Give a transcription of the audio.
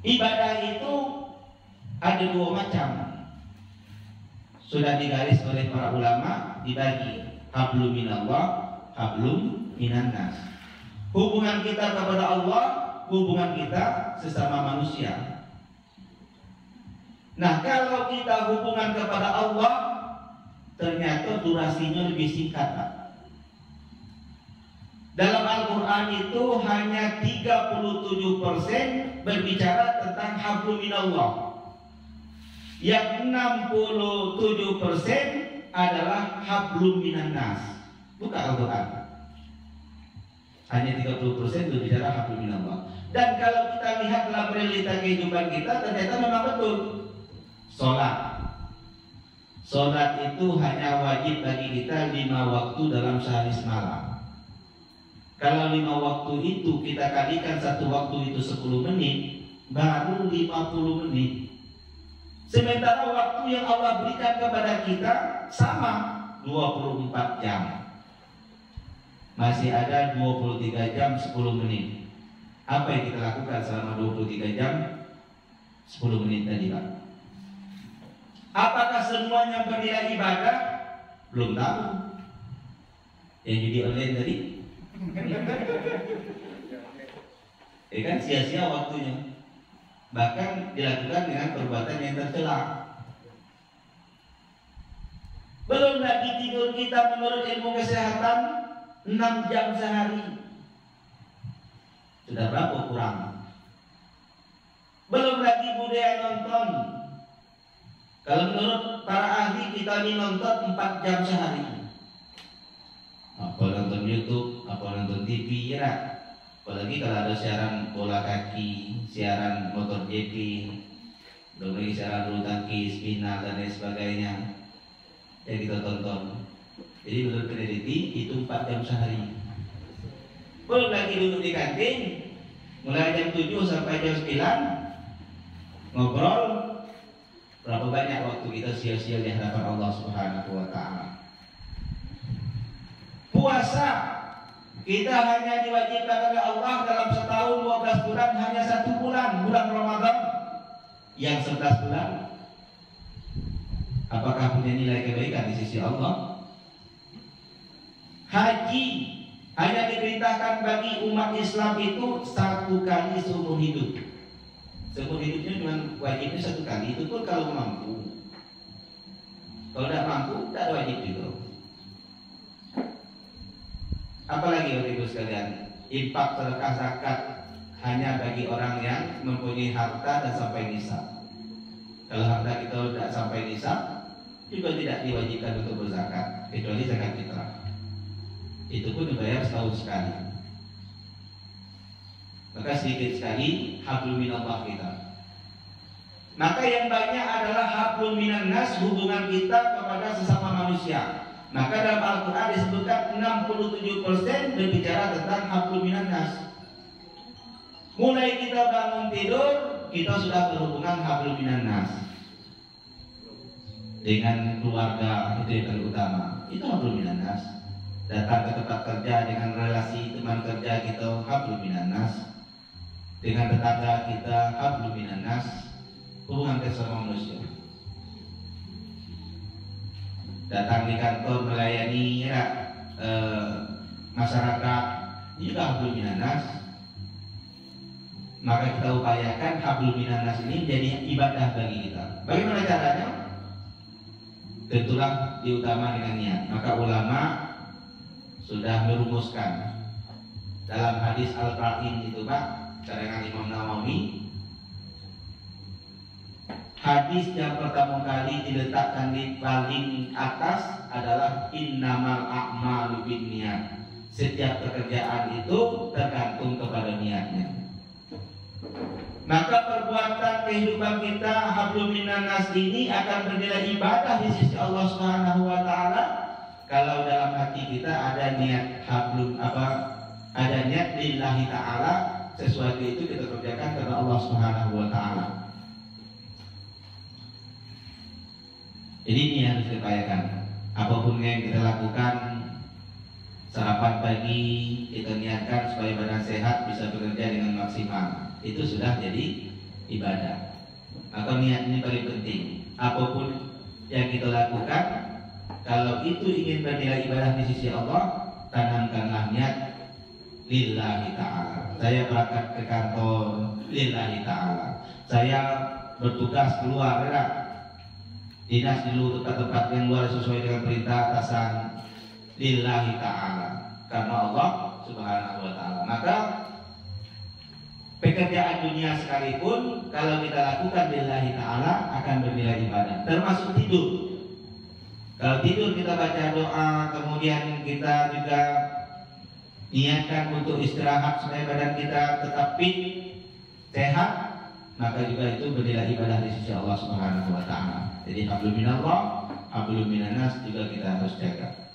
Ibadah itu ada dua macam. Sudah digaris oleh para ulama, dibagi hablum minallah, hablum minannas. Hubungan kita kepada Allah, hubungan kita sesama manusia. Nah, kalau kita hubungan kepada Allah, ternyata durasinya lebih singkat, Pak. Dalam Al-Quran itu hanya 37% berbicara tentang hablum minallah. Yang 67% adalah hablum minannas. Buka Al-Quran. Hanya 30% berbicara hablum minallah. Dan kalau kita lihat dalam realita kehidupan kita, ternyata memang betul. Sholat itu hanya wajib bagi kita 5 waktu dalam sehari semalam. Kalau 5 waktu itu kita kalikan satu waktu itu 10 menit, baru 50 menit. Sementara waktu yang Allah berikan kepada kita sama 24 jam. Masih ada 23 jam 10 menit. Apa yang kita lakukan selama 23 jam 10 menit tadi, Pak? Apakah semuanya bernilai ibadah? Belum tahu. Yang jadi online tadi kan sia-sia waktunya. Bahkan dilakukan dengan perbuatan yang tercela. Belum lagi tidur kita menurut ilmu kesehatan 6 jam sehari. Sudah berapa kurang? Belum lagi budaya nonton. Kalau menurut para ahli kita ini nonton 4 jam sehari. Apa nonton YouTube, apa nonton TV, ya. Apalagi kalau ada siaran bola kaki, siaran motor GP, belum lagi siaran bulu tangkis, final dan lain sebagainya yang kita tonton. Jadi menurut peneliti itu 4 jam sehari. Belum lagi duduk di kantin, mulai jam 7 sampai jam 9 ngobrol. Berapa banyak waktu kita sia-sia di hadapan Allah Subhanahu wa Ta'ala. Puasa, kita hanya diwajibkan oleh Allah dalam setahun 12 bulan, hanya 1 bulan, bulan Ramadan. Yang 11 bulan, apakah punya nilai kebaikan di sisi Allah? Haji hanya diperintahkan bagi umat Islam itu 1 kali seumur hidup. Seumur hidupnya cuma wajibnya 1 kali, itu pun kalau mampu. Kalau tidak mampu, tidak wajib juga. Apalagi Bapak Ibu sekalian, infak, sedekah, zakat hanya bagi orang yang mempunyai harta dan sampai nisab. Kalau harta kita tidak sampai nisab, juga tidak diwajibkan untuk berzakat, kecuali zakat fitrah. Itu pun dibayar setahun sekali. Maka sedikit sekali hablum minallah kita. Maka yang banyak adalah hablum minannas, hubungan kita kepada sesama manusia. Maka dalam Al-Quran disebutkan 67% berbicara tentang hablum minannas. Mulai kita bangun tidur, kita sudah berhubungan hablum minannas dengan keluarga, itu yang paling utama. Itu hablum minannas. Datang ke tempat kerja dengan relasi teman kerja kita, hablum minannas. Dengan tetangga kita, hablum minannas, hubungan sesama manusia. Datang di kantor melayani masyarakat, juga hablum minannas. Maka kita upayakan hablum minannas ini menjadi ibadah bagi kita. Bagaimana caranya? Tentulah diutama dengan niat. Maka ulama sudah merumuskan dalam hadis Al-Qa'in itu, Pak, karangan Imam Nawawi. Hadis yang pertama kali diletakkan di paling atas adalah innamal a'malu binniyat. Setiap pekerjaan itu tergantung kepada niatnya. Maka perbuatan kehidupan kita hablum minannas ini akan bernilai ibadah di sisi Allah Subhanahu wa Ta'ala kalau dalam hati kita ada niat ada niat lillahi ta'ala, sesuatu itu kita kerjakan karena Allah Subhanahu wa Ta'ala. Jadi ini yang harus diupayakan. Apapun yang kita lakukan, sarapan pagi kita niatkan supaya badan sehat, bisa bekerja dengan maksimal. Itu sudah jadi ibadah. Maka niat ini paling penting. Apapun yang kita lakukan, kalau itu ingin bernilai ibadah di sisi Allah, tanamkanlah niat lillahi ta'ala. Saya berangkat ke kantor lillahi ta'ala. Saya bertugas keluar dinas di luar tempat-tempat yang luar sesuai dengan perintah atasan lillahi ta'ala, karena Allah subhanahu wa ta'ala. Maka pekerjaan dunia sekalipun kalau kita lakukan lillahi ta'ala akan bernilai ibadah, termasuk tidur. Kalau tidur kita baca doa, kemudian kita juga niatkan untuk istirahat supaya badan kita tetap fit, sehat, maka juga itu bernilai ibadah di sisi Allah subhanahu wa ta'ala. Jadi hablum minallah, hablum minannas juga kita harus jaga.